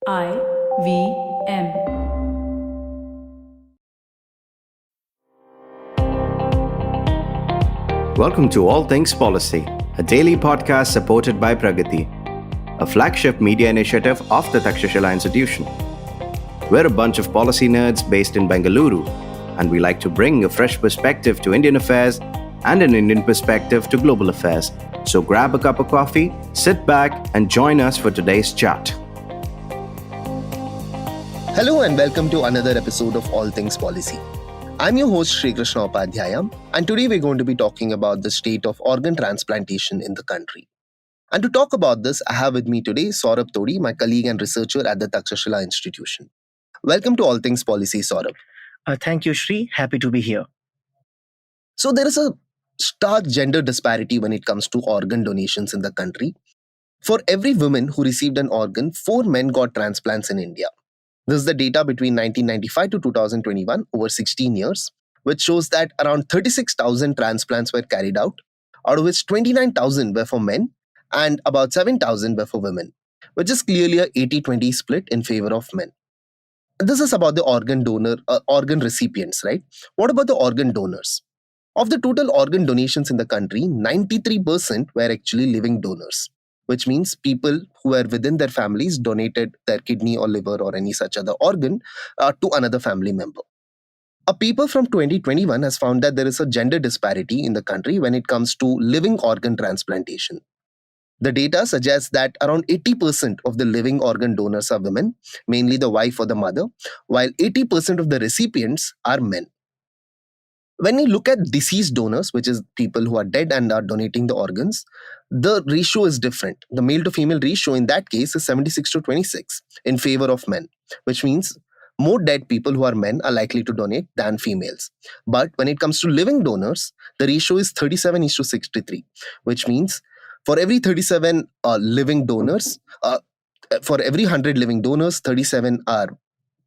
IVM. Welcome to All Things Policy, a daily podcast supported by Pragati, a flagship media initiative of the Takshashila Institution. We're a bunch of policy nerds based in Bengaluru, and we like to bring a fresh perspective to Indian affairs and an Indian perspective to global affairs. So grab a cup of coffee, sit back, and join us for today's chat. Hello and welcome to another episode of All Things Policy. I'm your host Sri Krishna, and today we're going to be talking about the state of organ transplantation in the country. And to talk about this, I have with me today Saurabh Todi, my colleague and researcher at the Takshashila Institution. Welcome to All Things Policy, Saurabh. Thank you, Shri. Happy to be here. So there is a stark gender disparity when it comes to organ donations in the country. For every woman who received an organ, 4 men got transplants in India. This is the data between 1995 to 2021 over 16 years, which shows that around 36,000 transplants were carried out of which 29,000 were for men and about 7,000 were for women, which is clearly a 80-20 split in favor of men. This is about the organ recipients, right? What about the organ donors? Of the total organ donations in the country, 93% were actually living donors, which means people who were within their families donated their kidney or liver or any such other organ to another family member. A paper from 2021 has found that there is a gender disparity in the country when it comes to living organ transplantation. The data suggests that around 80% of the living organ donors are women, mainly the wife or the mother, while 80% of the recipients are men. When you look at deceased donors, which is people who are dead and are donating the organs, the ratio is different. The male to female ratio in that case is 76 to 26 in favor of men, which means more dead people who are men are likely to donate than females. But when it comes to living donors, the ratio is 37 to 63, which means for every 37 living donors, for every 100 living donors, 37 are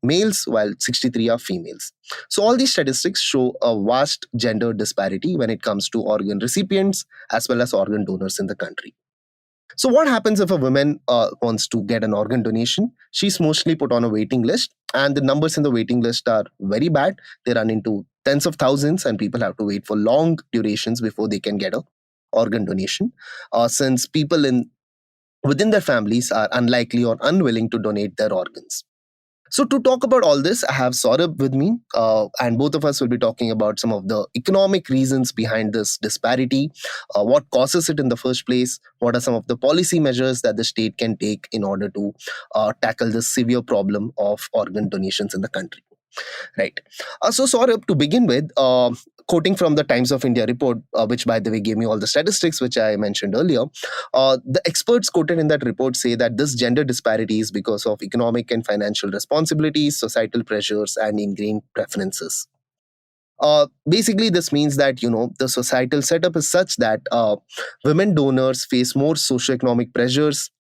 males while 63 are females. So all these statistics show a vast gender disparity when it comes to organ recipients as well as organ donors in the country. So what happens if a woman wants to get an organ donation? She's mostly put on a waiting list, and the numbers in the waiting list are very bad. They run into tens of thousands, and people have to wait for long durations before they can get an organ donation, since people within their families are unlikely or unwilling to donate their organs. So to talk about all this, I have Saurabh with me, and both of us will be talking about some of the economic reasons behind this disparity, what causes it in the first place, what are some of the policy measures that the state can take in order to tackle this severe problem of organ donations in the country. Right. So Saurabh, to begin with, quoting from the Times of India report, which by the way gave me all the statistics which I mentioned earlier, the experts quoted in that report say that this gender disparity is because of economic and financial responsibilities, societal pressures, and ingrained preferences. Basically, this means that, the societal setup is such that women donors face more socioeconomic pressures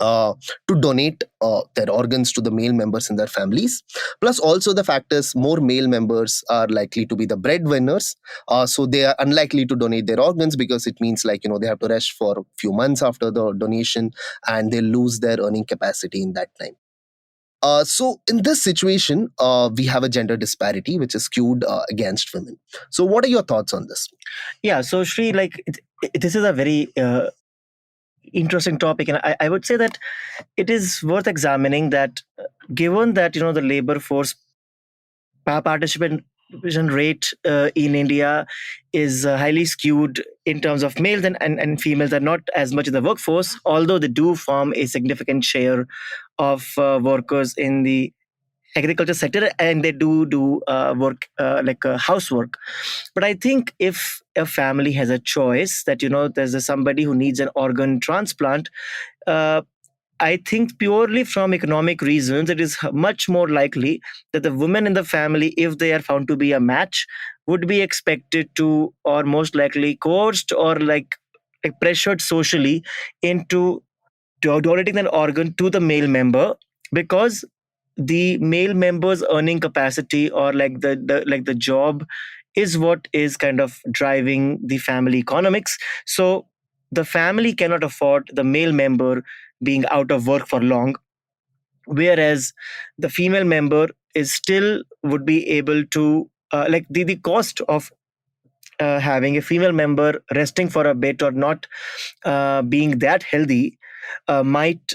to donate their organs to the male members in their families. Plus, also the fact is more male members are likely to be the breadwinners. So they are unlikely to donate their organs because it means they have to rest for a few months after the donation and they lose their earning capacity in that time. So in this situation, we have a gender disparity which is skewed against women. So what are your thoughts on this? Yeah, so Shri, this is a very interesting topic, and I would say that it is worth examining that given that the labor force participation rate in India is highly skewed in terms of males and females are not as much in the workforce, although they do form a significant share of workers in the agriculture sector, and they do work like housework. But I think if a family has a choice that there's somebody who needs an organ transplant, I think purely from economic reasons, it is much more likely that the women in the family, if they are found to be a match, would be expected to, or most likely coerced or pressured socially into donating an organ to the male member, because the male member's earning capacity or the job is what is kind of driving the family economics. So the family cannot afford the male member being out of work for long. whereas the female member is still would be able to like the cost of having a female member resting for a bit or not being that healthy might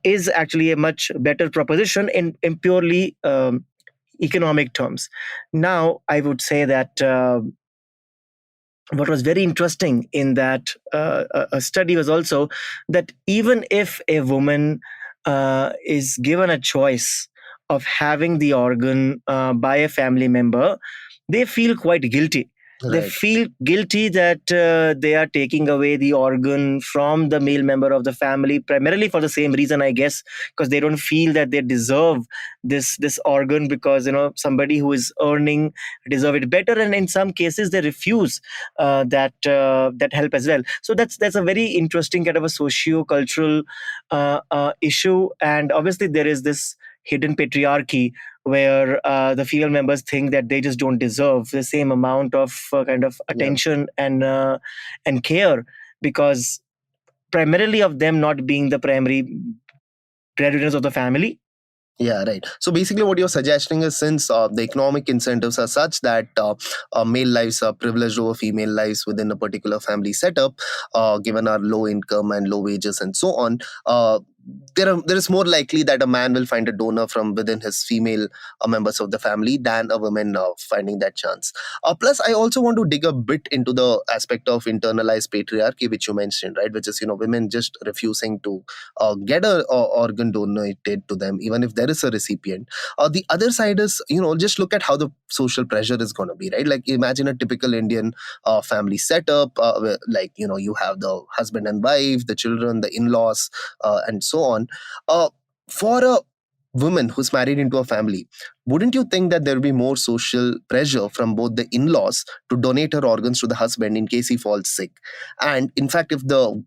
is actually a much better proposition in purely economic terms. Now, I would say that what was very interesting in that a study was also that even if a woman is given a choice of having the organ by a family member, they feel quite guilty. They Right. feel guilty that they are taking away the organ from the male member of the family, primarily for the same reason, I guess, because they don't feel that they deserve this organ, because somebody who is earning deserve it better, and in some cases they refuse that help as well. So that's a very interesting kind of a socio-cultural issue, and obviously there is this hidden patriarchy where the female members think that they just don't deserve the same amount of kind of attention and care, because primarily of them not being the primary breadwinners of the family. Yeah, right. So basically, what you're suggesting is, since the economic incentives are such that male lives are privileged over female lives within a particular family setup, given our low income and low wages and so on, there is more likely that a man will find a donor from within his female members of the family than a woman finding that chance. Plus, I also want to dig a bit into the aspect of internalized patriarchy, which you mentioned, right? Which is, women just refusing to get a organ donated to them, even if there is a recipient. The other side is, just look at how the social pressure is going to be, right? Like, imagine a typical Indian family setup, where, like, you have the husband and wife, the children, the in-laws, and so on. For a woman who's married into a family, wouldn't you think that there will be more social pressure from both the in-laws to donate her organs to the husband in case he falls sick? And in fact, if the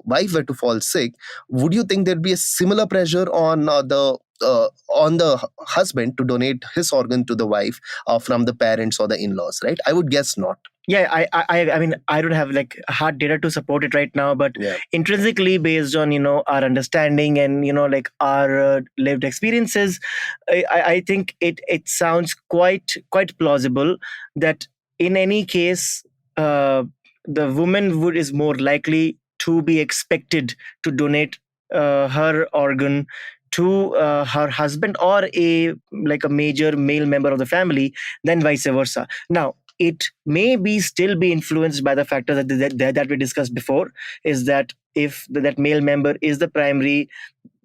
wife were to fall sick, would you think there'd be a similar pressure on the husband to donate his organ to the wife from the parents or the in-laws, right? I would guess not. Yeah, I mean, I don't have like hard data to support it right now, but Yeah. intrinsically based on our understanding and like our lived experiences, I think it sounds quite plausible that in any case, the woman would is more likely to be expected to donate her organ to her husband or a major male member of the family than vice versa. Now, it may be still be influenced by the factor that we discussed before, is that if that male member is the primary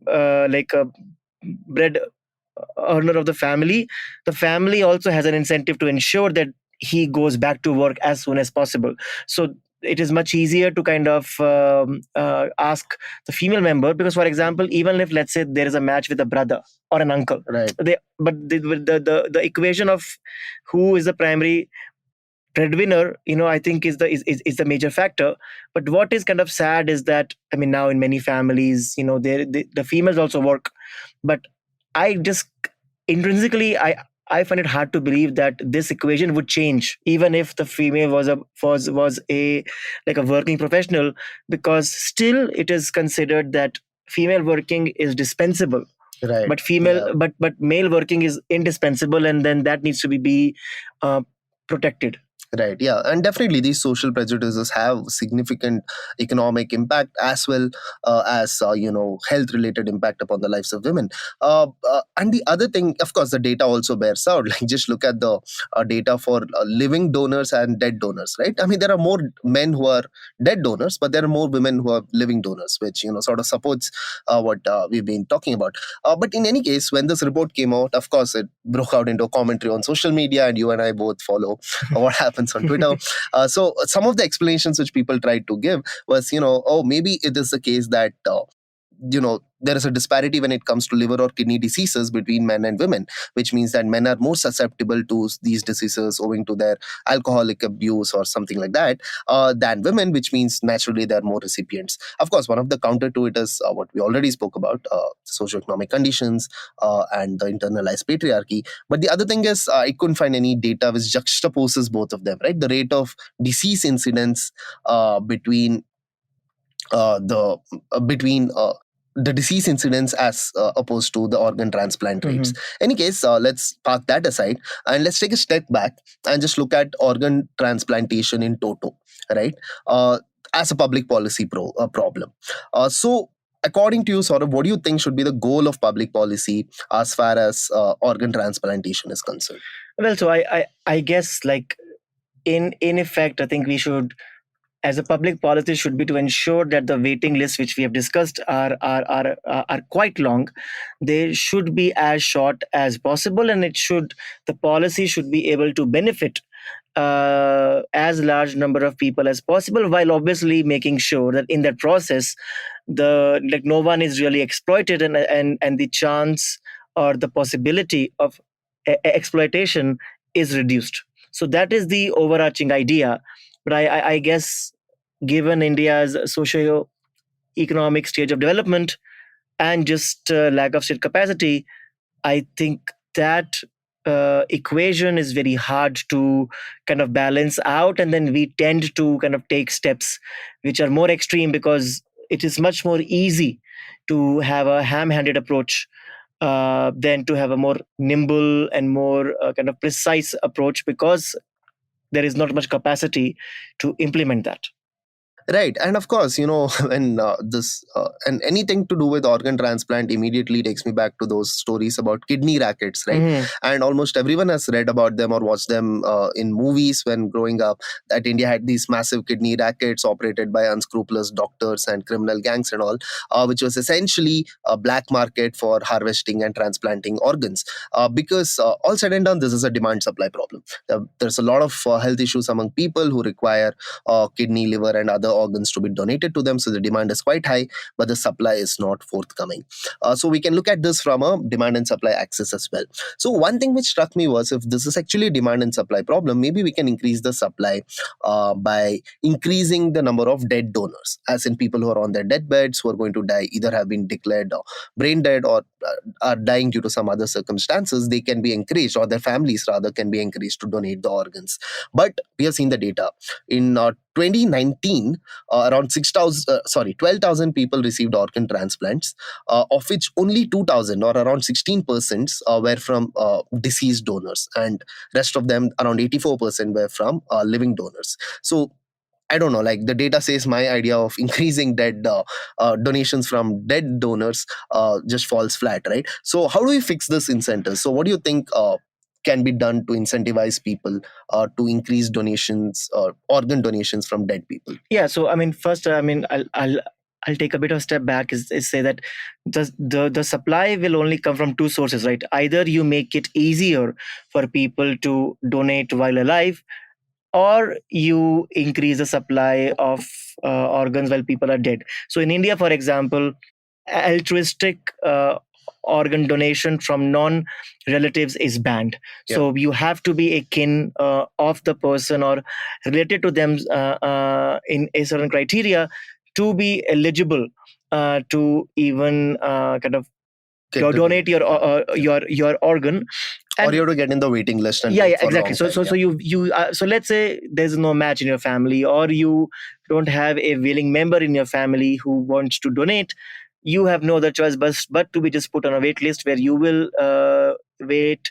like a bread earner of the family also has an incentive to ensure that he goes back to work as soon as possible. So it is much easier to kind of ask the female member, because for example, even if let's say there is a match with a brother or an uncle, Right. but the equation of who is the primary breadwinner, I think is the major factor. But what is kind of sad is that, I mean, now in many families, the females also work, but I just intrinsically I find it hard to believe that this equation would change even if the female was a like a working professional, because still it is considered that female working is dispensable, Right. but female Yeah. but male working is indispensable, and then that needs to be protected. Right. Yeah. And definitely these social prejudices have significant economic impact as well as, health related impact upon the lives of women. And the other thing, of course, the data also bears out. Like, just look at the data for living donors and dead donors, right? I mean, there are more men who are dead donors, but there are more women who are living donors, which, sort of supports what we've been talking about. But in any case, when this report came out, of course, it broke out into a commentary on social media, and you and I both follow what happens on Twitter. So some of the explanations which people tried to give was, oh, maybe it is the case that there is a disparity when it comes to liver or kidney diseases between men and women, which means that men are more susceptible to these diseases owing to their alcoholic abuse or something like that than women, which means naturally there are more recipients. Of course, one of the counter to it is what we already spoke about, socioeconomic conditions and the internalized patriarchy. But the other thing is, I couldn't find any data which juxtaposes both of them, right? The rate of disease incidence between the between the disease incidence as opposed to the organ transplant rates. Any case, let's park that aside and let's take a step back and just look at organ transplantation in toto, right? As a public policy problem. So, according to you, Saurabh, what do you think should be the goal of public policy as far as organ transplantation is concerned? Well, so I guess, like, in effect, I think we should, as a public policy, should be to ensure that the waiting lists which we have discussed are quite long. They should be as short as possible, and the policy should be able to benefit as large number of people as possible, while obviously making sure that in that process, no one is really exploited, and the chance or the possibility of exploitation is reduced. So that is the overarching idea. But I guess, given India's socio-economic stage of development and just lack of state capacity, I think that equation is very hard to kind of balance out. And then we tend to kind of take steps which are more extreme, because it is much more easy to have a ham-handed approach than to have a more nimble and more kind of precise approach, because there is not much capacity to implement that. Right, and of course, when this and anything to do with organ transplant immediately takes me back to those stories about kidney rackets, right? And almost everyone has read about them or watched them in movies when growing up. That India had these massive kidney rackets operated by unscrupulous doctors and criminal gangs and all, which was essentially a black market for harvesting and transplanting organs. Because all said and done, this is a demand-supply problem. There's a lot of health issues among people who require kidney, liver, and other organs to be donated to them. So the demand is quite high, but the supply is not forthcoming. So we can look at this from a demand and supply axis as well. So one thing which struck me was, if this is actually a demand and supply problem, maybe we can increase the supply by increasing the number of dead donors, as in people who are on their deathbeds, who are going to die, either have been declared brain dead or are dying due to some other circumstances. They can be encouraged, or their families rather can be encouraged to donate the organs. But we have seen the data. In 2019, around 12,000 people received organ transplants, of which only 2,000, or around 16%, were from deceased donors, and rest of them, around 84%, were from living donors. So I don't know, like, the data says my idea of increasing dead donations from dead donors just falls flat, right? So how do we fix this incentive? So what do you think can be done to incentivize people to increase donations or organ donations from dead people? Yeah, so I mean, first, I'll take a bit of a step back, is say that the supply will only come from two sources, right? Either you make it easier for people to donate while alive, or you increase the supply of organs while people are dead. So in India, for example, altruistic organ donation from non-relatives is banned. Yeah. So you have to be a kin of the person or related to them in a certain criteria to be eligible to even kind of donate your organ. Or you have to get in the waiting list and yeah, wait for a exactly. long So time, you so let's say there's no match in your family, or you don't have a willing member in your family who wants to donate. You have no other choice but to be just put on a wait list, where you will wait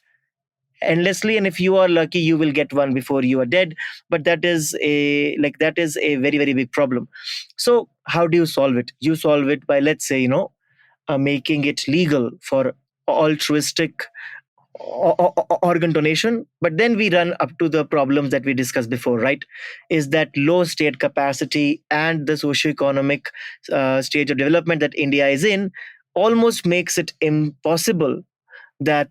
endlessly, and if you are lucky, you will get one before you are dead. But that is a very, very big problem. So how do you solve it? You solve it by, let's say, making it legal for altruistic organ donation. But then we run up to the problems that we discussed before, right? Is that low state capacity and the socioeconomic stage of development that India is in almost makes it impossible that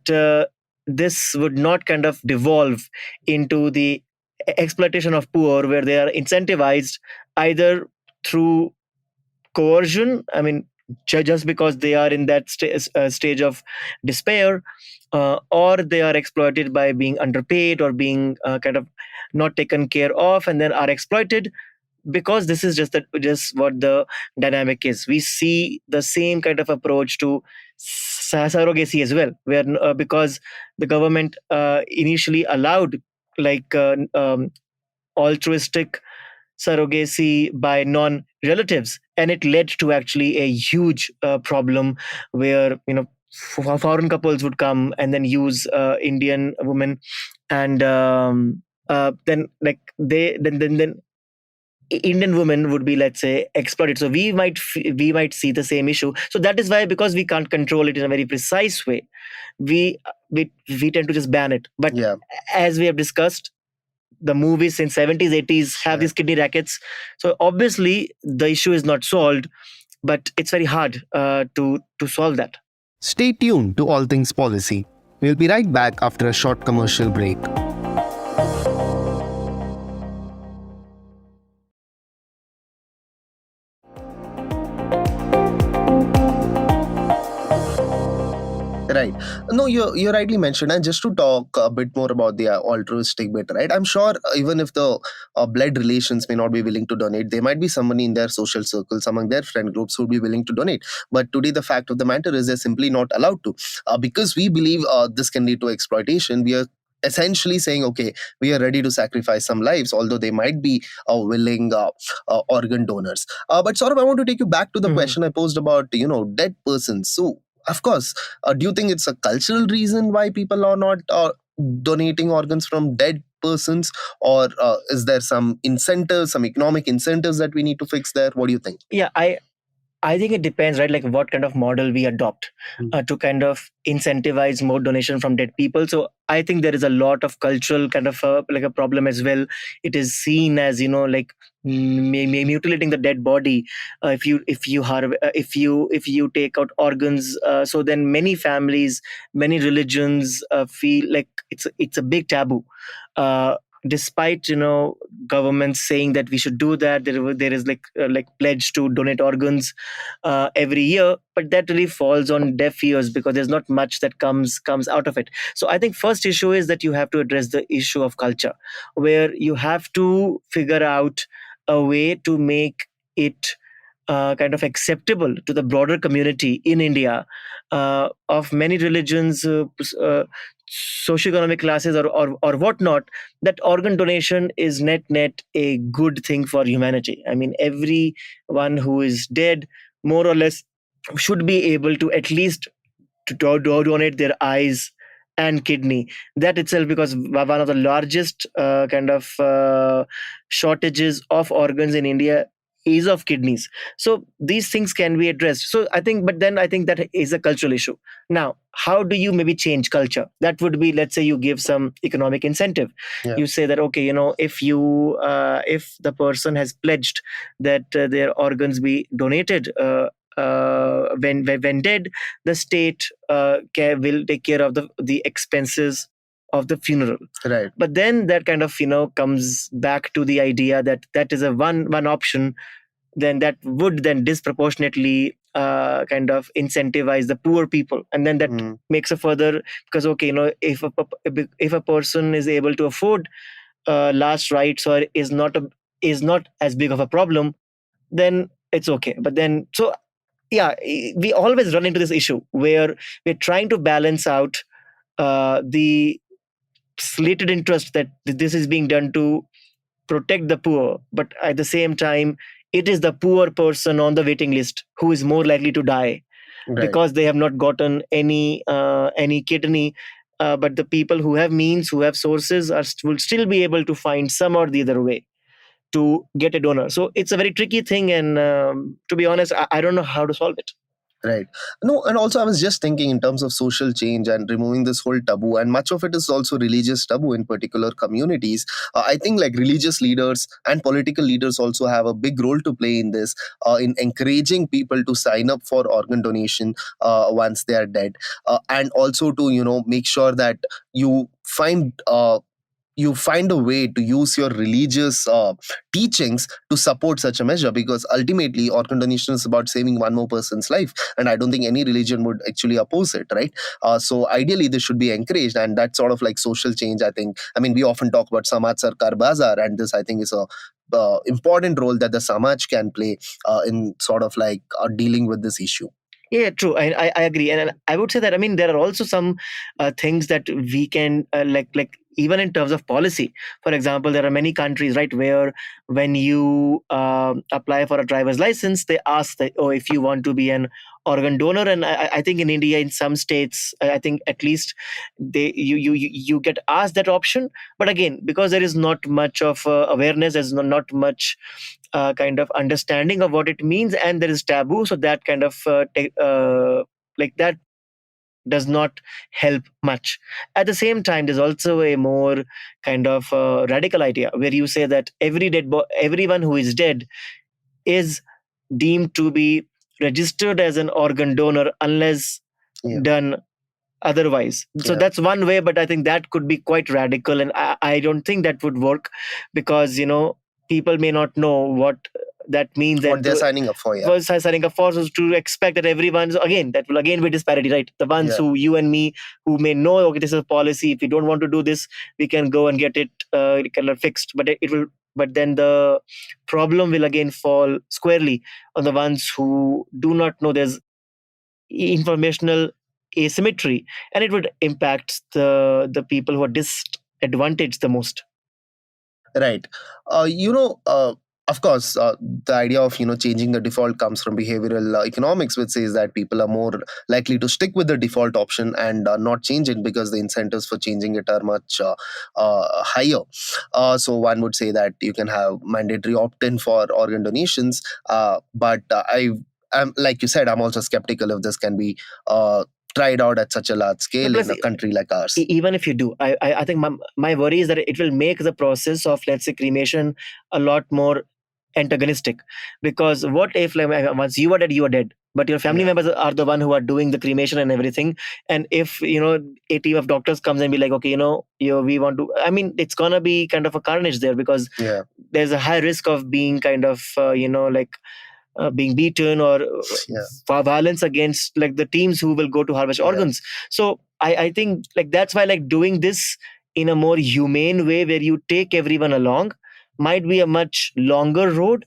this would not kind of devolve into the exploitation of poor, where they are incentivized either through coercion, I mean, just because they are in that stage of despair, or they are exploited by being underpaid or being kind of not taken care of, and then are exploited, because this is just what the dynamic is. We see the same kind of approach to surrogacy as well, where because the government initially allowed, like, altruistic surrogacy by non-relatives, and it led to actually a huge problem where foreign couples would come and then use Indian women, and then like they then Indian women would be, let's say, exploited. So we might see the same issue. So that is why, because we can't control it in a very precise way, we we tend to just ban it. But Yeah. as we have discussed, the movies since 70s 80s have these kidney rackets. So obviously the issue is not solved, but it's very hard to solve that. Stay tuned to All Things Policy. We'll be right back after a short commercial break. Right. No, you rightly mentioned. And just to talk a bit more about the altruistic bit, right? I'm sure even if the blood relations may not be willing to donate, there might be somebody in their social circles, among their friend groups, who would be willing to donate. But today, the fact of the matter is they're simply not allowed to. Because we believe this can lead to exploitation, we are essentially saying, okay, we are ready to sacrifice some lives, although they might be willing organ donors. But Saurabh, I want to take you back to the question I posed about, dead persons. So, of course, do you think it's a cultural reason why people are not donating organs from dead persons, or is there some incentives, some economic incentives that we need to fix there? What do you think? Yeah, I think it depends, right? Like what kind of model we adopt to kind of incentivize more donation from dead people. So I think there is a lot of cultural kind of like a problem as well. It is seen as like mutilating the dead body if you take out organs. So then many families, many religions feel like it's a big taboo. Despite governments saying that we should do that, there is like pledge to donate organs every year, but that really falls on deaf ears because there's not much that comes out of it. So I think first issue is that you have to address the issue of culture, where you have to figure out a way to make it kind of acceptable to the broader community in India of many religions, socioeconomic classes, or whatnot, that organ donation is net a good thing for humanity. I mean, everyone who is dead, more or less, should be able to at least donate their eyes and kidney. That itself, because one of the largest kind of shortages of organs in India is of kidneys. So these things can be addressed. So I think, but then I think that is a cultural issue. Now, how do you maybe change culture? That would be, let's say you give some economic incentive. Yeah. You say that, okay, if the person has pledged that their organs be donated when dead, the state will take care of the expenses of the funeral. Right. But then that kind of comes back to the idea that is a one option, then that would then disproportionately kind of incentivize the poor people, and then that makes a further, because okay, if a person is able to afford last rites, or is not as big of a problem, then it's okay. But then, so yeah, we always run into this issue where we're trying to balance out the slated interest that this is being done to protect the poor, but at the same time, it is the poor person on the waiting list who is more likely to die. Right. Because they have not gotten any kidney. But the people who have means, who have sources, will still be able to find some or the other way to get a donor. So it's a very tricky thing, and to be honest, I don't know how to solve it. Right. No, and also I was just thinking in terms of social change and removing this whole taboo, and much of it is also religious taboo in particular communities. I think like religious leaders and political leaders also have a big role to play in this, in encouraging people to sign up for organ donation once they are dead, and also to make sure that you find a way to use your religious teachings to support such a measure, because ultimately organ donation is about saving one more person's life, and I don't think any religion would actually oppose it, right? So ideally this should be encouraged, and that's sort of like social change. I mean, we often talk about Samaj Sarkar Bazaar, and this I think is a important role that the Samaj can play in sort of like dealing with this issue. Yeah, true. I agree, and I would say that, I mean, there are also some things that we can like even in terms of policy. For example, there are many countries, right, where when you apply for a driver's license, they ask that, oh, if you want to be an organ donor, and I think in India, in some states, I think at least you get asked that option. But again, because there is not much of awareness, there's not much kind of understanding of what it means, and there is taboo, so that kind of like that does not help much. At the same time, there's also a more kind of radical idea where you say that everyone who is dead is deemed to be registered as an organ donor unless Yeah. done otherwise. So Yeah. that's one way, but I think that could be quite radical, and I don't think that would work, because people may not know what that means, What and they're to signing up for, yeah. was signing up for, so to expect that everyone, so again, that will again be disparity, right? The ones Yeah. who, you and me, who may know, okay, this is a policy, if we don't want to do this, we can go and get it kind of fixed, but it will, but then the problem will again fall squarely on the ones who do not know there's informational asymmetry, and it would impact the people who are disadvantaged the most. Right. Of course, the idea of changing the default comes from behavioral economics, which says that people are more likely to stick with the default option and not change it because the incentives for changing it are much higher. So one would say that you can have mandatory opt-in for organ donations, but I'm, like you said, I'm also skeptical if this can be tried out at such a large And scale plus, in a country like ours. even if you do, I think my worry is that it will make the process of, let's say, cremation a lot more antagonistic, because what if, like, once you are dead, but your family Yeah. members are the one who are doing the cremation and everything, and if a team of doctors comes and be like, okay, we want to, I mean, it's gonna be kind of a carnage there, because Yeah. there's a high risk of being kind of like being beaten, or Yeah. violence against like the teams who will go to harvest Yeah. organs. So I think, like, that's why, like, doing this in a more humane way where you take everyone along might be a much longer road,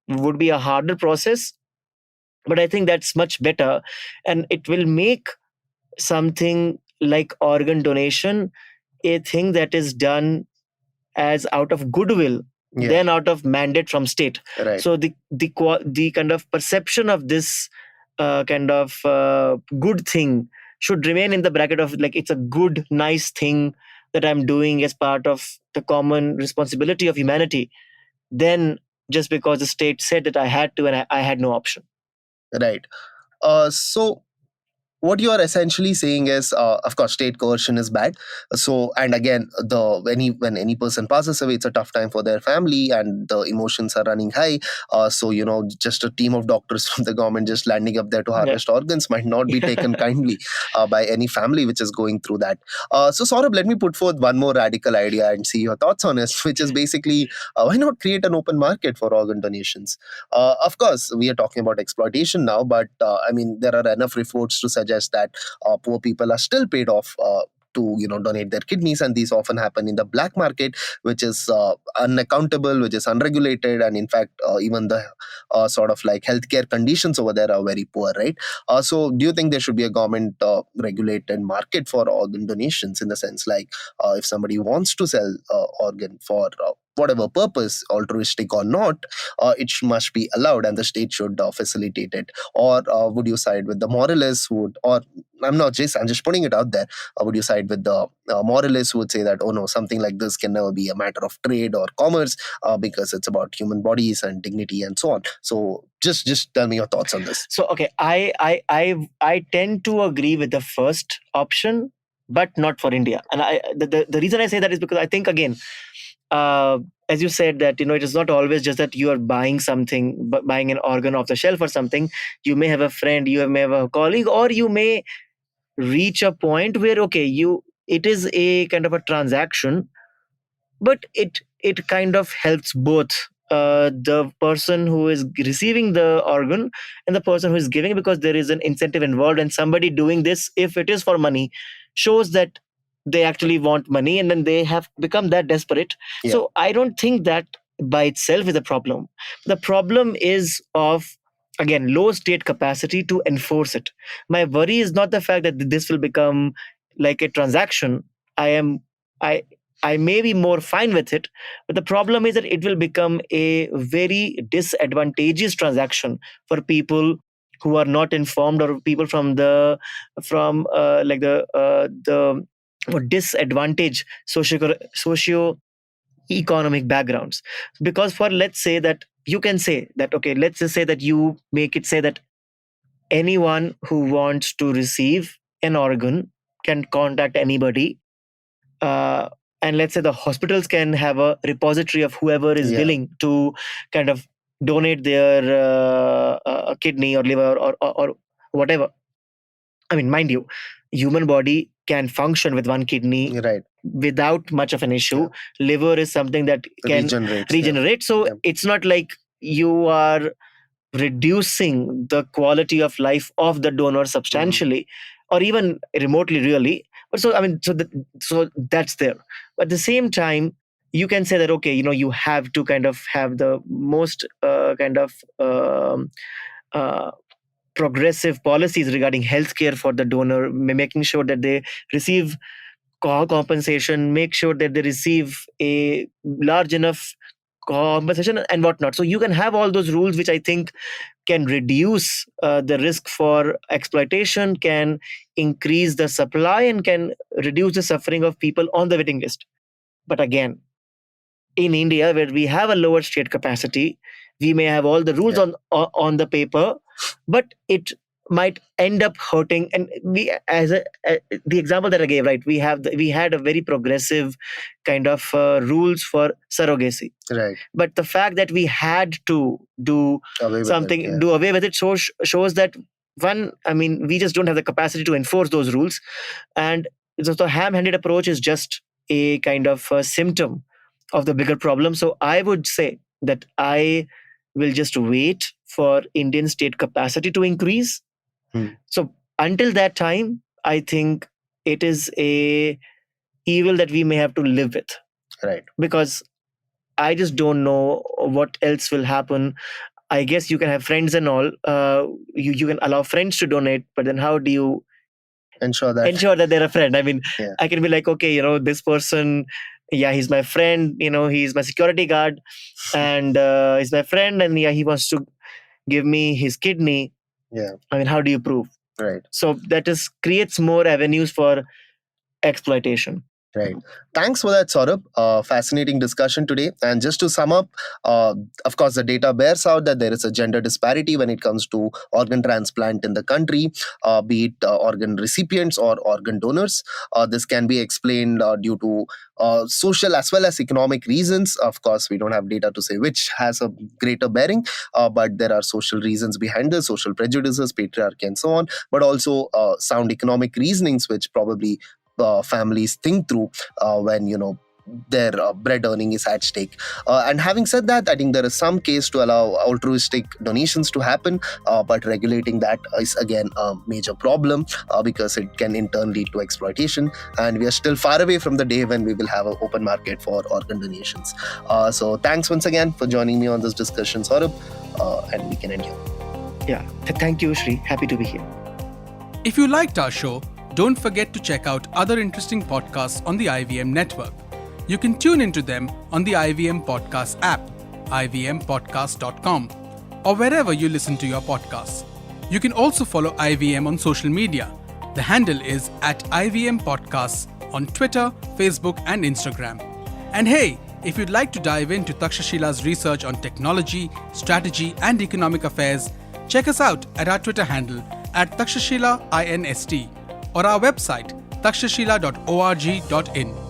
would be a harder process, but I think that's much better, and it will make something like organ donation a thing that is done as out of goodwill Yeah. than out of mandate from state. Right. So the kind of perception of this kind of good thing should remain in the bracket of, like, it's a good, nice thing that I'm doing as part of the common responsibility of humanity, then just because the state said that I had to, and I had no option. Right. So what you are essentially saying is, of course, state coercion is bad. So, and again, when any person passes away, it's a tough time for their family, and the emotions are running high. So, just a team of doctors from the government just landing up there to harvest organs might not be taken kindly by any family which is going through that. So, Saurabh, let me put forth one more radical idea and see your thoughts on it, which is basically, why not create an open market for organ donations? Of course, we are talking about exploitation now, but I mean, there are enough reports to suggest that poor people are still paid off to donate their kidneys, and these often happen in the black market, which is unaccountable, which is unregulated, and in fact, even the sort of like healthcare conditions over there are very poor, right? So, do you think there should be a government regulated market for organ donations, in the sense like if somebody wants to sell organ for whatever purpose, altruistic or not, must be allowed, and the state should facilitate it? Or would you side with the moralists who would, or I'm just putting it out there, would you side with the moralists who would say that, oh no, something like this can never be a matter of trade or commerce because it's about human bodies and dignity and so on? So just tell me your thoughts on this. So, okay, I tend to agree with the first option, but not for India. And the reason I say that is because I think, again, as you said, that it is not always just that you are buying something, but buying an organ off the shelf or something. You may have a friend, may have a colleague, or you may reach a point where, okay, it is a kind of a transaction, but it kind of helps both the person who is receiving the organ and the person who is giving, because there is an incentive involved, and somebody doing this, if it is for money, shows that they actually want money, and then they have become that desperate. Yeah. So I don't think that by itself is a problem. The problem is of again, low state capacity to enforce it. My worry is not the fact that this will become like a transaction. I may be more fine with it, but the problem is that it will become a very disadvantageous transaction for people who are not informed, or people from the disadvantaged socio economic backgrounds. Because for, let's say that you can say that, okay, let's just say that you make it say that anyone who wants to receive an organ can contact anybody, uh, and let's say the hospitals can have a repository of whoever is willing to kind of donate their kidney or liver or whatever. I mean, mind you, human body can function with one kidney without much of an issue. Liver is something that can regenerate. So it's not like you are reducing the quality of life of the donor substantially, or even remotely, really. But so that's there. But at the same time, you can say that, okay, you have to kind of have the most progressive policies regarding healthcare for the donor, making sure that they receive compensation, make sure that they receive a large enough compensation and whatnot. So you can have all those rules, which I think can reduce the risk for exploitation, can increase the supply, and can reduce the suffering of people on the waiting list. But again, in India, where we have a lower state capacity, we may have all the rules on the paper, but it might end up hurting. And we, the example that I gave, right? We had a very progressive kind of rules for surrogacy, right? But the fact that we had to do away with it, shows that, one, I mean, we just don't have the capacity to enforce those rules, and so the ham-handed approach is just a kind of a symptom of the bigger problem. So I would say that I will just wait for Indian state capacity to increase. So until that time, I think it is a evil that we may have to live with. Right. Because I just don't know what else will happen. I guess you can have friends and all. You can allow friends to donate, but then how do you ensure that they're a friend? I mean, I can be like, okay, this person, he's my friend, he's my security guard, and he's my friend, and he wants to give me his kidney. I mean, how do you prove? Right. So that creates more avenues for exploitation. Right. Thanks for that, Saurabh. Fascinating discussion today. And just to sum up, of course, the data bears out that there is a gender disparity when it comes to organ transplant in the country, be it organ recipients or organ donors. This can be explained due to social as well as economic reasons. Of course, we don't have data to say which has a greater bearing, but there are social reasons behind this, social prejudices, patriarchy, and so on, but also sound economic reasonings, which probably families think through when their bread earning is at stake. And having said that, I think there is some case to allow altruistic donations to happen, but regulating that is again a major problem because it can in turn lead to exploitation, and we are still far away from the day when we will have an open market for organ donations. So thanks once again for joining me on this discussion, Saurabh, and we can end here. Yeah, thank you, Shri. Happy to be here. If you liked our show, don't forget to check out other interesting podcasts on the IVM network. You can tune into them on the IVM Podcast app, ivmpodcast.com, or wherever you listen to your podcasts. You can also follow IVM on social media. The handle is @IVM Podcasts on Twitter, Facebook, and Instagram. And hey, if you'd like to dive into Takshashila's research on technology, strategy, and economic affairs, check us out at our Twitter handle @TakshashilaINST or our website takshashila.org.in.